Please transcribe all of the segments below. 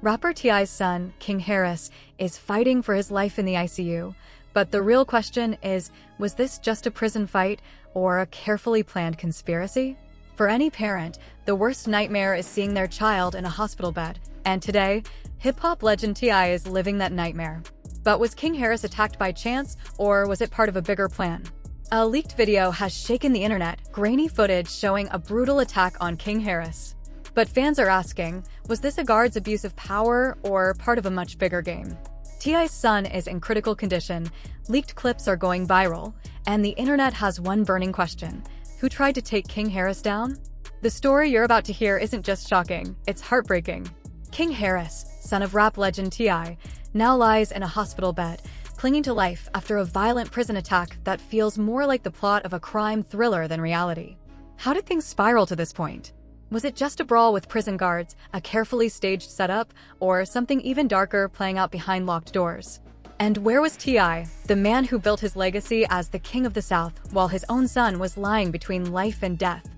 Rapper T.I.'s son, King Harris, is fighting for his life in the ICU. But the real question is, was this just a prison fight or a carefully planned conspiracy? For any parent, the worst nightmare is seeing their child in a hospital bed. And today, hip-hop legend T.I. is living that nightmare. But was King Harris attacked by chance, or was it part of a bigger plan? A leaked video has shaken the internet, grainy footage showing a brutal attack on King Harris. But fans are asking, was this a guard's abuse of power or part of a much bigger game? T.I.'s son is in critical condition, leaked clips are going viral, and the internet has one burning question: who tried to take King Harris down? The story you're about to hear isn't just shocking, it's heartbreaking. King Harris, son of rap legend T.I., now lies in a hospital bed, clinging to life after a violent prison attack that feels more like the plot of a crime thriller than reality. How did things spiral to this point? Was it just a brawl with prison guards, a carefully staged setup, or something even darker playing out behind locked doors? And where was T.I., the man who built his legacy as the King of the South, while his own son was lying between life and death?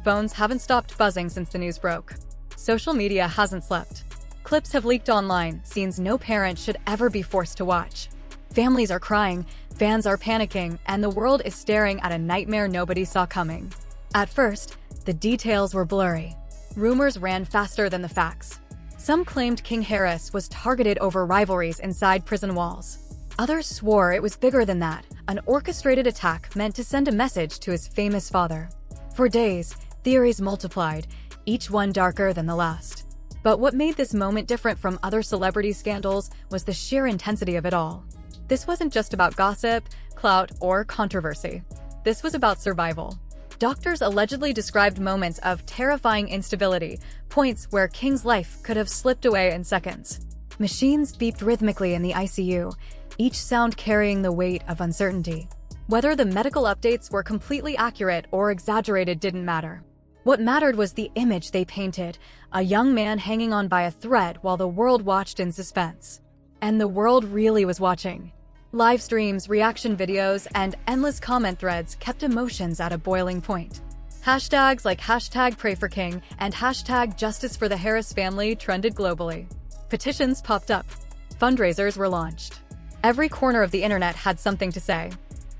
Phones haven't stopped buzzing since the news broke. Social media hasn't slept. Clips have leaked online, scenes no parent should ever be forced to watch. Families are crying, fans are panicking, and the world is staring at a nightmare nobody saw coming. At first, the details were blurry. Rumors ran faster than the facts. Some claimed King Harris was targeted over rivalries inside prison walls. Others swore it was bigger than that, an orchestrated attack meant to send a message to his famous father. For days, theories multiplied, each one darker than the last. But what made this moment different from other celebrity scandals was the sheer intensity of it all. This wasn't just about gossip, clout, or controversy. This was about survival. Doctors allegedly described moments of terrifying instability, points where King's life could have slipped away in seconds. Machines beeped rhythmically in the ICU, each sound carrying the weight of uncertainty. Whether the medical updates were completely accurate or exaggerated didn't matter. What mattered was the image they painted, a young man hanging on by a thread while the world watched in suspense. And the world really was watching. Live streams, reaction videos, and endless comment threads kept emotions at a boiling point. Hashtags like #PrayForKing and #JusticeForTheHarris family trended globally. Petitions popped up. Fundraisers were launched. Every corner of the internet had something to say.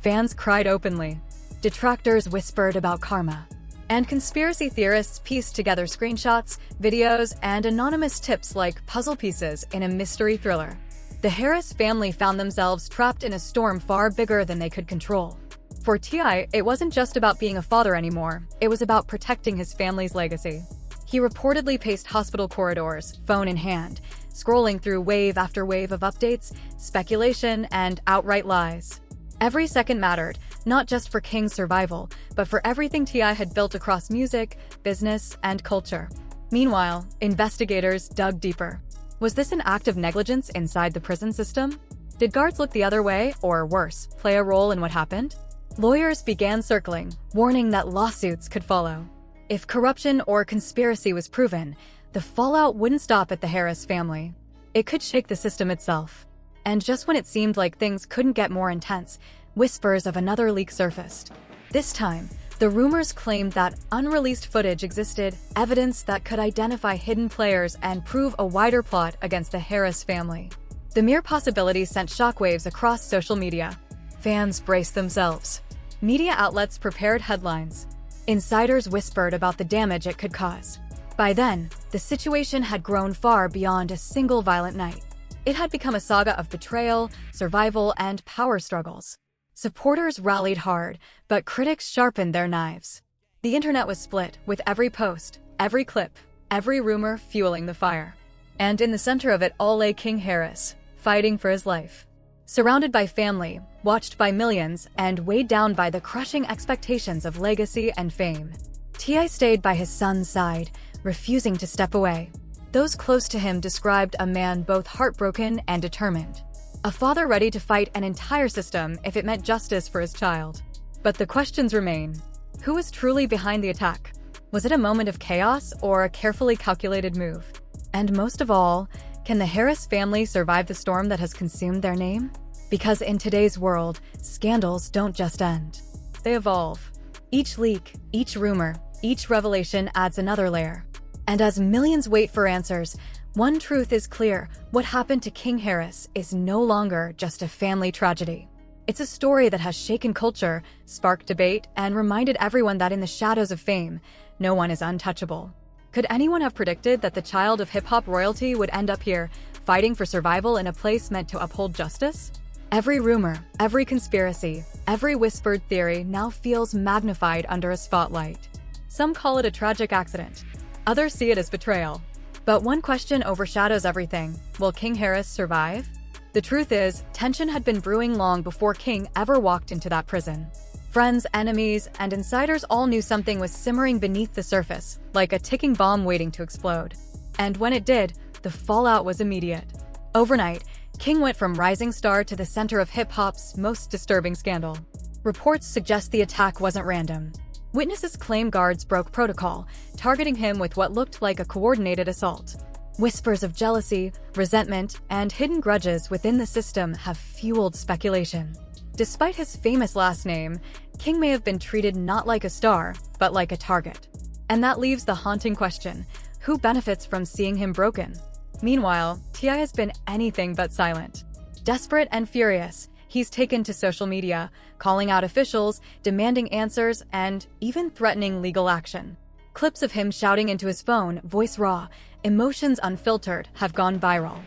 Fans cried openly. Detractors whispered about karma. And conspiracy theorists pieced together screenshots, videos, and anonymous tips like puzzle pieces in a mystery thriller. The Harris family found themselves trapped in a storm far bigger than they could control. For T.I., it wasn't just about being a father anymore, it was about protecting his family's legacy. He reportedly paced hospital corridors, phone in hand, scrolling through wave after wave of updates, speculation, and outright lies. Every second mattered, not just for King's survival, but for everything T.I. had built across music, business, and culture. Meanwhile, investigators dug deeper. Was this an act of negligence inside the prison system? Did guards look the other way, or worse, play a role in what happened? Lawyers began circling, warning that lawsuits could follow. If corruption or conspiracy was proven, the fallout wouldn't stop at the Harris family. It could shake the system itself. And just when it seemed like things couldn't get more intense, whispers of another leak surfaced. This time, the rumors claimed that unreleased footage existed, evidence that could identify hidden players and prove a wider plot against the Harris family. The mere possibility sent shockwaves across social media. Fans braced themselves. Media outlets prepared headlines. Insiders whispered about the damage it could cause. By then, the situation had grown far beyond a single violent night. It had become a saga of betrayal, survival, and power struggles. Supporters rallied hard, but critics sharpened their knives. The internet was split, with every post, every clip, every rumor fueling the fire. And in the center of it all lay King Harris, fighting for his life. Surrounded by family, watched by millions, and weighed down by the crushing expectations of legacy and fame, T.I. stayed by his son's side, refusing to step away. Those close to him described a man both heartbroken and determined. A father ready to fight an entire system if it meant justice for his child. But the questions remain. Who was truly behind the attack? Was it a moment of chaos or a carefully calculated move? And most of all, can the Harris family survive the storm that has consumed their name? Because in today's world, scandals don't just end. They evolve. Each leak, each rumor, each revelation adds another layer. And as millions wait for answers, One truth is clear: what happened to King Harris is no longer just a family tragedy. It's a story that has shaken culture, sparked debate, and reminded everyone that in the shadows of fame, no one is untouchable. Could anyone have predicted that the child of hip-hop royalty would end up here, fighting for survival in a place meant to uphold justice? Every rumor, every conspiracy, every whispered theory now feels magnified under a spotlight. Some call it a tragic accident. Others see it as betrayal. But one question overshadows everything: will King Harris survive? The truth is, tension had been brewing long before King ever walked into that prison. Friends, enemies, and insiders all knew something was simmering beneath the surface, like a ticking bomb waiting to explode. And when it did, the fallout was immediate. Overnight, King went from rising star to the center of hip-hop's most disturbing scandal. Reports suggest the attack wasn't random. Witnesses claim guards broke protocol, targeting him with what looked like a coordinated assault. Whispers of jealousy, resentment, and hidden grudges within the system have fueled speculation. Despite his famous last name, King may have been treated not like a star, but like a target. And that leaves the haunting question: who benefits from seeing him broken? Meanwhile, T.I. has been anything but silent. Desperate and furious, he's taken to social media, calling out officials, demanding answers, and even threatening legal action. Clips of him shouting into his phone, voice raw, emotions unfiltered, have gone viral.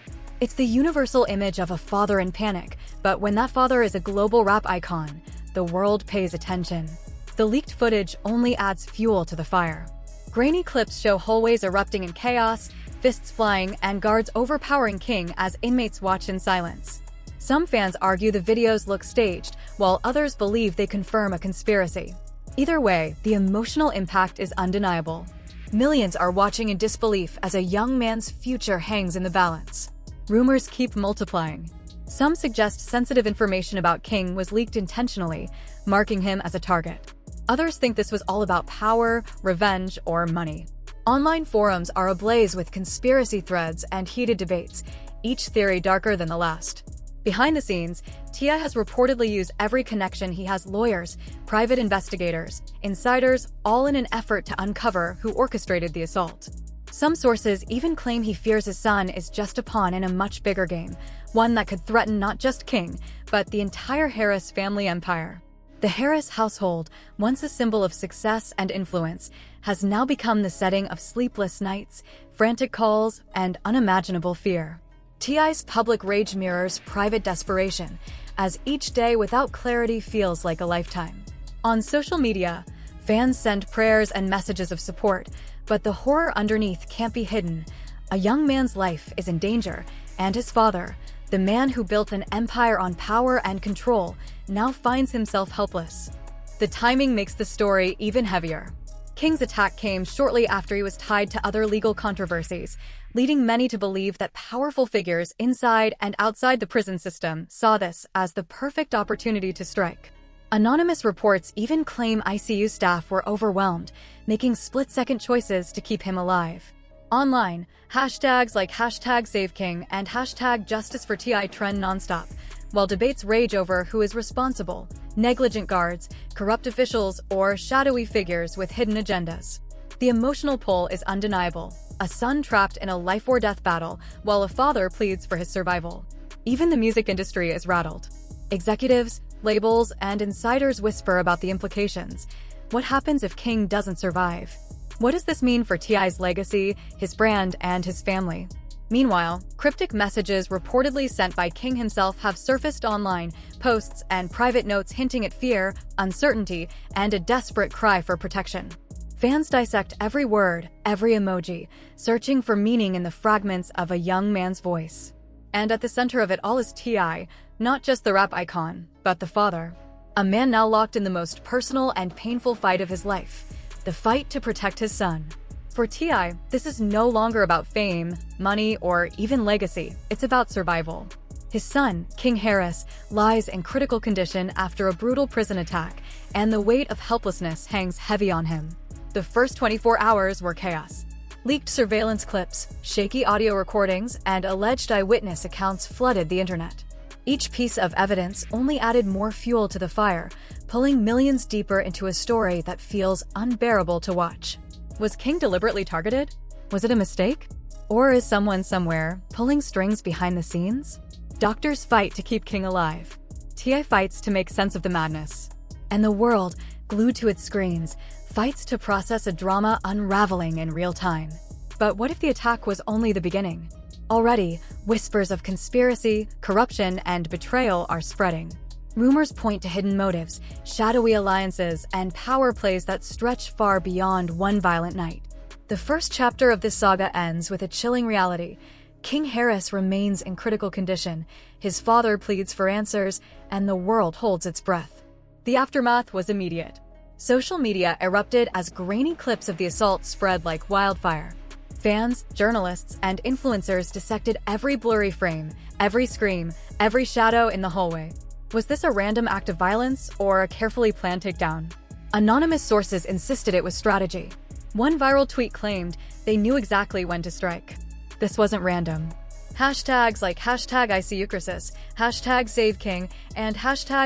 It's the universal image of a father in panic, but when that father is a global rap icon, the world pays attention. The leaked footage only adds fuel to the fire. Grainy clips show hallways erupting in chaos, fists flying, and guards overpowering King as inmates watch in silence. Some fans argue the videos look staged, while others believe they confirm a conspiracy. Either way, the emotional impact is undeniable. Millions are watching in disbelief as a young man's future hangs in the balance. Rumors keep multiplying. Some suggest sensitive information about King was leaked intentionally, marking him as a target. Others think this was all about power, revenge, or money. Online forums are ablaze with conspiracy threads and heated debates, each theory darker than the last. Behind the scenes, T.I. has reportedly used every connection he has: lawyers, private investigators, insiders, all in an effort to uncover who orchestrated the assault. Some sources even claim he fears his son is just a pawn in a much bigger game, one that could threaten not just King, but the entire Harris family empire. The Harris household, once a symbol of success and influence, has now become the setting of sleepless nights, frantic calls, and unimaginable fear. T.I.'s public rage mirrors private desperation, as each day without clarity feels like a lifetime. On social media, fans send prayers and messages of support, but the horror underneath can't be hidden. A young man's life is in danger, and his father, the man who built an empire on power and control, now finds himself helpless. The timing makes the story even heavier. King's attack came shortly after he was tied to other legal controversies, leading many to believe that powerful figures inside and outside the prison system saw this as the perfect opportunity to strike. Anonymous reports even claim ICU staff were overwhelmed, making split-second choices to keep him alive. Online, hashtags like #SaveKing and #JusticeForTI trend nonstop, while debates rage over who is responsible: negligent guards, corrupt officials, or shadowy figures with hidden agendas. The emotional pull is undeniable: a son trapped in a life-or-death battle, while a father pleads for his survival. Even the music industry is rattled. Executives, labels, and insiders whisper about the implications. What happens if King doesn't survive? What does this mean for T.I.'s legacy, his brand, and his family? Meanwhile, cryptic messages reportedly sent by King himself have surfaced online, posts and private notes hinting at fear, uncertainty, and a desperate cry for protection. Fans dissect every word, every emoji, searching for meaning in the fragments of a young man's voice. And at the center of it all is T.I., not just the rap icon, but the father. A man now locked in the most personal and painful fight of his life: the fight to protect his son. For T.I., this is no longer about fame, money, or even legacy. It's about survival. His son, King Harris, lies in critical condition after a brutal prison attack, and the weight of helplessness hangs heavy on him. The first 24 hours were chaos. Leaked surveillance clips, shaky audio recordings, and alleged eyewitness accounts flooded the internet. Each piece of evidence only added more fuel to the fire, pulling millions deeper into a story that feels unbearable to watch. Was King deliberately targeted? Was it a mistake? Or is someone somewhere pulling strings behind the scenes? Doctors fight to keep King alive. T.I. fights to make sense of the madness. And the world, glued to its screens, fights to process a drama unraveling in real time. But what if the attack was only the beginning? Already, whispers of conspiracy, corruption, and betrayal are spreading. Rumors point to hidden motives, shadowy alliances, and power plays that stretch far beyond one violent night. The first chapter of this saga ends with a chilling reality. King Harris remains in critical condition, his father pleads for answers, and the world holds its breath. The aftermath was immediate. Social media erupted as grainy clips of the assault spread like wildfire. Fans, journalists, and influencers dissected every blurry frame, every scream, every shadow in the hallway. Was this a random act of violence or a carefully planned takedown? Anonymous sources insisted it was strategy. One viral tweet claimed they knew exactly when to strike. This wasn't random. Hashtags like #ICUcrisis, #SaveKing, and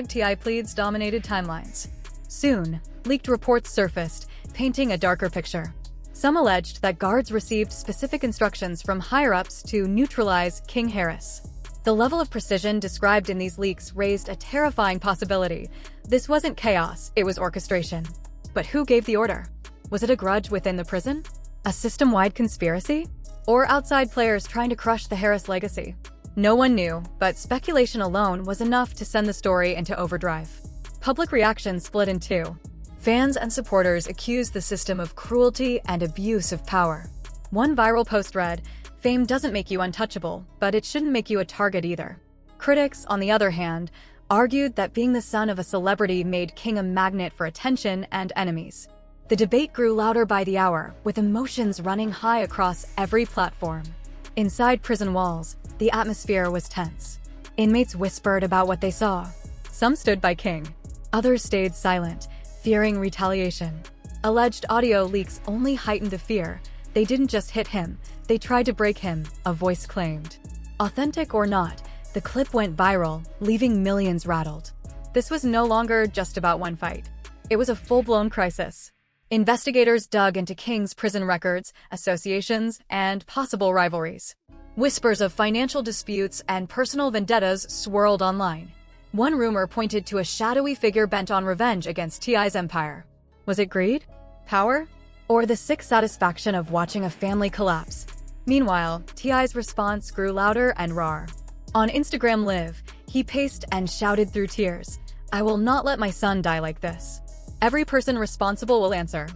#TI Pleads dominated timelines. Soon, leaked reports surfaced, painting a darker picture. Some alleged that guards received specific instructions from higher-ups to neutralize King Harris. The level of precision described in these leaks raised a terrifying possibility. This wasn't chaos, it was orchestration. But who gave the order? Was it a grudge within the prison? A system-wide conspiracy? Or outside players trying to crush the Harris legacy? No one knew, but speculation alone was enough to send the story into overdrive. Public reaction split in two. Fans and supporters accused the system of cruelty and abuse of power. One viral post read, "Fame doesn't make you untouchable, but it shouldn't make you a target either." Critics, on the other hand, argued that being the son of a celebrity made King a magnet for attention and enemies. The debate grew louder by the hour, with emotions running high across every platform. Inside prison walls, the atmosphere was tense. Inmates whispered about what they saw. Some stood by King. Others stayed silent, fearing retaliation. Alleged audio leaks only heightened the fear. They didn't just hit him, they tried to break him, a voice claimed. Authentic or not, the clip went viral, leaving millions rattled. This was no longer just about one fight. It was a full-blown crisis. Investigators dug into King's prison records, associations, and possible rivalries. Whispers of financial disputes and personal vendettas swirled online. One rumor pointed to a shadowy figure bent on revenge against T.I.'s empire. Was it greed? Power? Or the sick satisfaction of watching a family collapse? Meanwhile, T.I.'s response grew louder and rawer. On Instagram Live, he paced and shouted through tears, "I will not let my son die like this. Every person responsible will answer.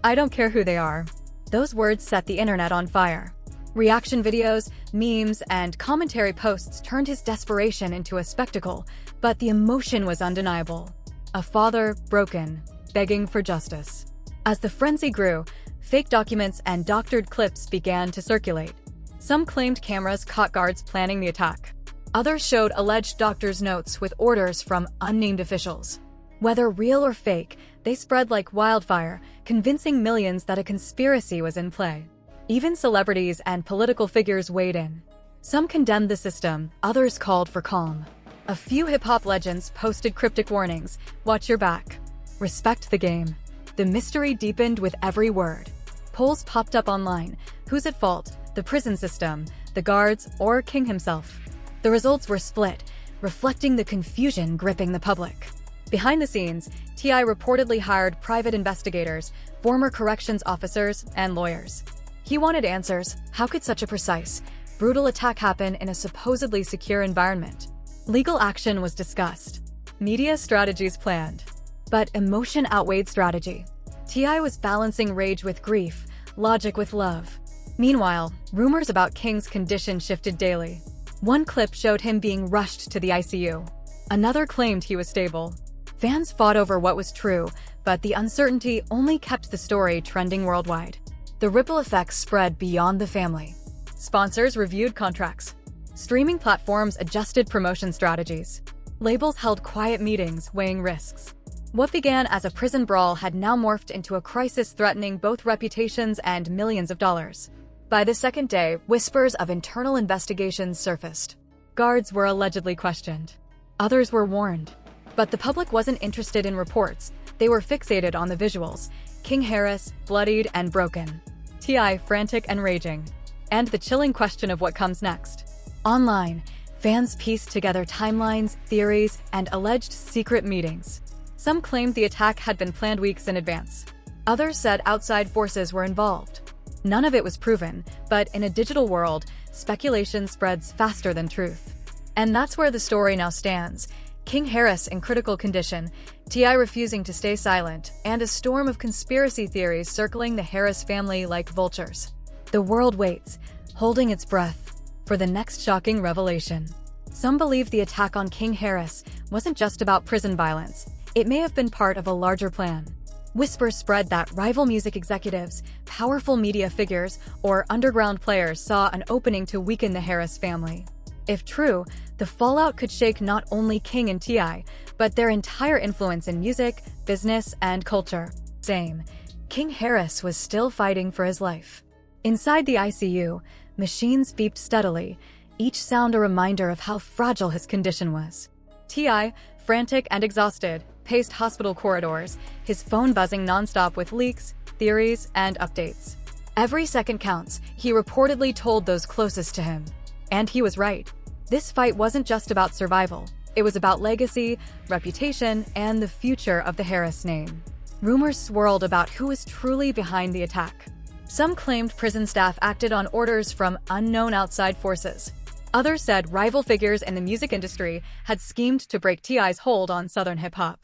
I don't care who they are." Those words set the internet on fire. Reaction videos, memes, and commentary posts turned his desperation into a spectacle, but the emotion was undeniable. A father, broken, begging for justice. As the frenzy grew, fake documents and doctored clips began to circulate. Some claimed cameras caught guards planning the attack. Others showed alleged doctors' notes with orders from unnamed officials. Whether real or fake, they spread like wildfire, convincing millions that a conspiracy was in play. Even celebrities and political figures weighed in. Some condemned the system, others called for calm. A few hip-hop legends posted cryptic warnings, "Watch your back. Respect the game." The mystery deepened with every word. Polls popped up online. Who's at fault? The prison system, the guards, or King himself? The results were split, reflecting the confusion gripping the public. Behind the scenes, T.I. reportedly hired private investigators, former corrections officers, and lawyers. He wanted answers. How could such a precise, brutal attack happen in a supposedly secure environment? Legal action was discussed. Media strategies planned. But emotion outweighed strategy. T.I. was balancing rage with grief, logic with love. Meanwhile, rumors about King's condition shifted daily. One clip showed him being rushed to the ICU. Another claimed he was stable. Fans fought over what was true, but the uncertainty only kept the story trending worldwide. The ripple effects spread beyond the family. Sponsors reviewed contracts. Streaming platforms adjusted promotion strategies. Labels held quiet meetings, weighing risks. What began as a prison brawl had now morphed into a crisis threatening both reputations and millions of dollars. By the second day, whispers of internal investigations surfaced. Guards were allegedly questioned. Others were warned. But the public wasn't interested in reports. They were fixated on the visuals. King Harris, bloodied and broken. T.I. frantic and raging. and the chilling question of what comes next. Online, fans pieced together timelines, theories, and alleged secret meetings. Some claimed the attack had been planned weeks in advance. Others said outside forces were involved. None of it was proven, but in a digital world, speculation spreads faster than truth. And that's where the story now stands. King Harris in critical condition, T.I. refusing to stay silent, and a storm of conspiracy theories circling the Harris family like vultures. The world waits, holding its breath, for the next shocking revelation. Some believe the attack on King Harris wasn't just about prison violence. It may have been part of a larger plan. Whispers spread that rival music executives, powerful media figures, or underground players saw an opening to weaken the Harris family. If true, the fallout could shake not only King and T.I., but their entire influence in music, business, and culture. Same. King Harris was still fighting for his life. Inside the ICU, machines beeped steadily, each sound a reminder of how fragile his condition was. T.I., frantic and exhausted, paced hospital corridors, his phone buzzing nonstop with leaks, theories, and updates. Every second counts, he reportedly told those closest to him. And he was right. This fight wasn't just about survival. It was about legacy, reputation, and the future of the Harris name. Rumors swirled about who was truly behind the attack. Some claimed prison staff acted on orders from unknown outside forces. Others said rival figures in the music industry had schemed to break T.I.'s hold on Southern hip-hop.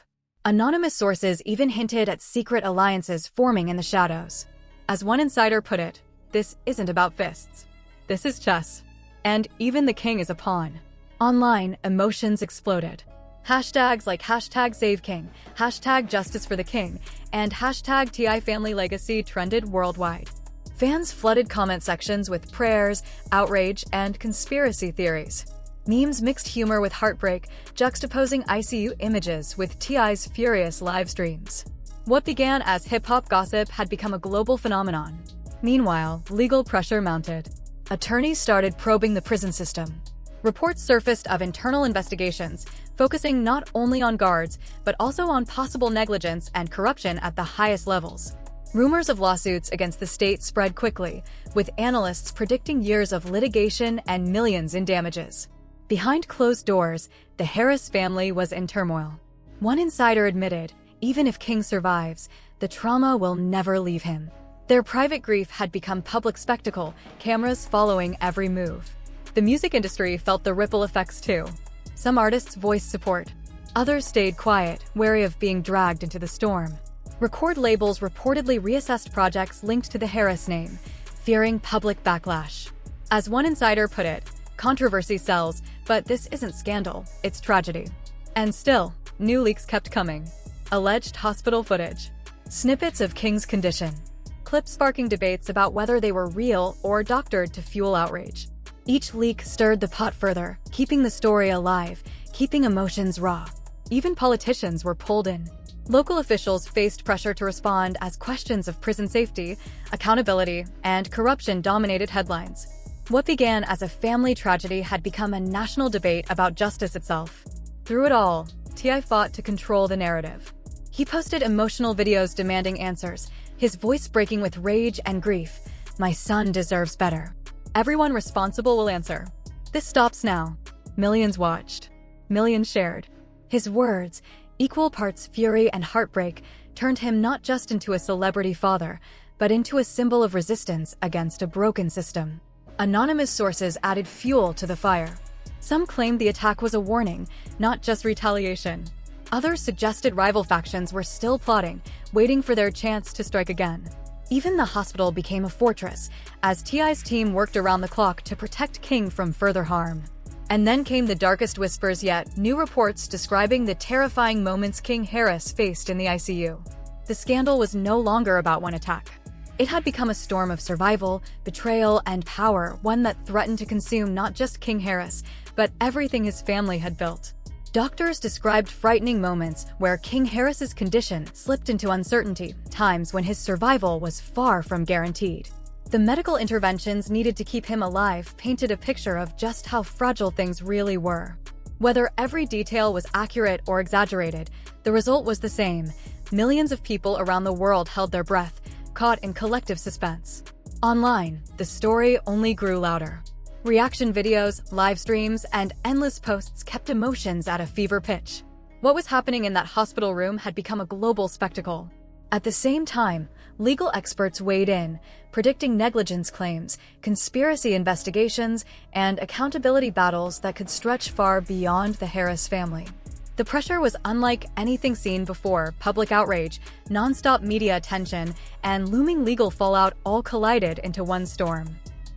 Anonymous sources even hinted at secret alliances forming in the shadows. As one insider put it, this isn't about fists. This is chess. And even the king is a pawn. Online, emotions exploded. Hashtags like #SaveKing, #JusticeForTheKing, and #TI-FamilyLegacy trended worldwide. Fans flooded comment sections with prayers, outrage, and conspiracy theories. Memes mixed humor with heartbreak, juxtaposing ICU images with T.I.'s furious live streams. What began as hip-hop gossip had become a global phenomenon. Meanwhile, legal pressure mounted. Attorneys started probing the prison system. Reports surfaced of internal investigations, focusing not only on guards, but also on possible negligence and corruption at the highest levels. Rumors of lawsuits against the state spread quickly, with analysts predicting years of litigation and millions in damages. Behind closed doors, the Harris family was in turmoil. One insider admitted, even if King survives, the trauma will never leave him. Their private grief had become public spectacle, cameras following every move. The music industry felt the ripple effects too. Some artists voiced support. Others stayed quiet, wary of being dragged into the storm. Record labels reportedly reassessed projects linked to the Harris name, fearing public backlash. As one insider put it, controversy sells, but this isn't scandal, it's tragedy. And still, new leaks kept coming. Alleged hospital footage. Snippets of King's condition. Clips sparking debates about whether they were real or doctored to fuel outrage. Each leak stirred the pot further, keeping the story alive, keeping emotions raw. Even politicians were pulled in. Local officials faced pressure to respond as questions of prison safety, accountability, and corruption dominated headlines. What began as a family tragedy had become a national debate about justice itself. Through it all, T.I. fought to control the narrative. He posted emotional videos demanding answers, his voice breaking with rage and grief. "My son deserves better. Everyone responsible will answer. This stops now." Millions watched. Millions shared. His words, equal parts fury and heartbreak, turned him not just into a celebrity father, but into a symbol of resistance against a broken system. Anonymous sources added fuel to the fire. Some claimed the attack was a warning, not just retaliation. Others suggested rival factions were still plotting, waiting for their chance to strike again. Even the hospital became a fortress, as T.I.'s team worked around the clock to protect King from further harm. And then came the darkest whispers yet, new reports describing the terrifying moments King Harris faced in the ICU. The scandal was no longer about one attack. It had become a storm of survival, betrayal, and power, one that threatened to consume not just King Harris, but everything his family had built. Doctors described frightening moments where King Harris's condition slipped into uncertainty, times when his survival was far from guaranteed. The medical interventions needed to keep him alive painted a picture of just how fragile things really were. Whether every detail was accurate or exaggerated, the result was the same. Millions of people around the world held their breath, caught in collective suspense. Online, the story only grew louder. Reaction videos, live streams, and endless posts kept emotions at a fever pitch. What was happening in that hospital room had become a global spectacle. At the same time, legal experts weighed in, predicting negligence claims, conspiracy investigations, and accountability battles that could stretch far beyond the Harris family. The pressure was unlike anything seen before. Public outrage, nonstop media attention, and looming legal fallout all collided into one storm.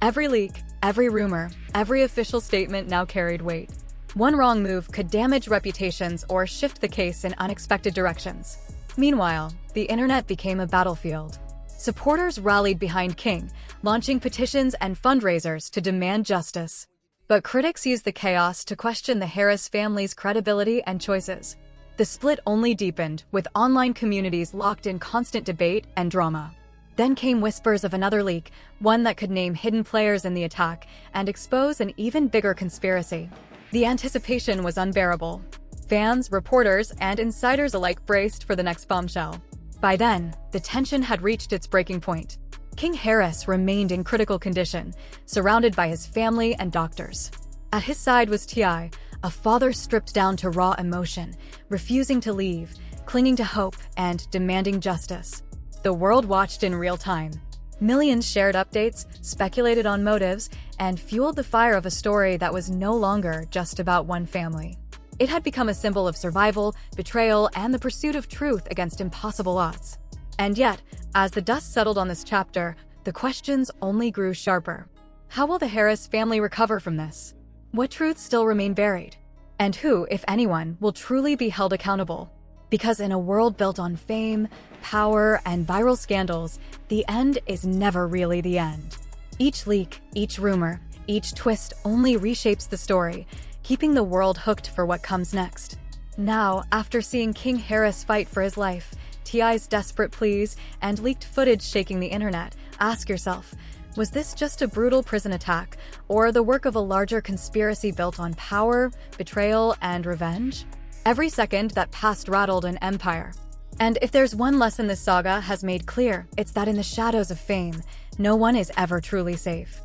Every leak, every rumor, every official statement now carried weight. One wrong move could damage reputations or shift the case in unexpected directions. Meanwhile, the internet became a battlefield. Supporters rallied behind King, launching petitions and fundraisers to demand justice. But critics used the chaos to question the Harris family's credibility and choices. The split only deepened, with online communities locked in constant debate and drama. Then came whispers of another leak, one that could name hidden players in the attack and expose an even bigger conspiracy. The anticipation was unbearable. Fans, reporters, and insiders alike braced for the next bombshell. By then, the tension had reached its breaking point. King Harris remained in critical condition, surrounded by his family and doctors. At his side was T.I., a father stripped down to raw emotion, refusing to leave, clinging to hope, and demanding justice. The world watched in real time. Millions shared updates, speculated on motives, and fueled the fire of a story that was no longer just about one family. It had become a symbol of survival, betrayal, and the pursuit of truth against impossible odds. And yet, as the dust settled on this chapter, the questions only grew sharper. How will the Harris family recover from this? What truths still remain buried? And who, if anyone, will truly be held accountable? Because in a world built on fame, power, and viral scandals, the end is never really the end. Each leak, each rumor, each twist only reshapes the story, keeping the world hooked for what comes next. Now, after seeing King Harris fight for his life, T.I.'s desperate pleas, and leaked footage shaking the internet, ask yourself, was this just a brutal prison attack, or the work of a larger conspiracy built on power, betrayal, and revenge? Every second that passed rattled an empire. And if there's one lesson this saga has made clear, it's that in the shadows of fame, no one is ever truly safe.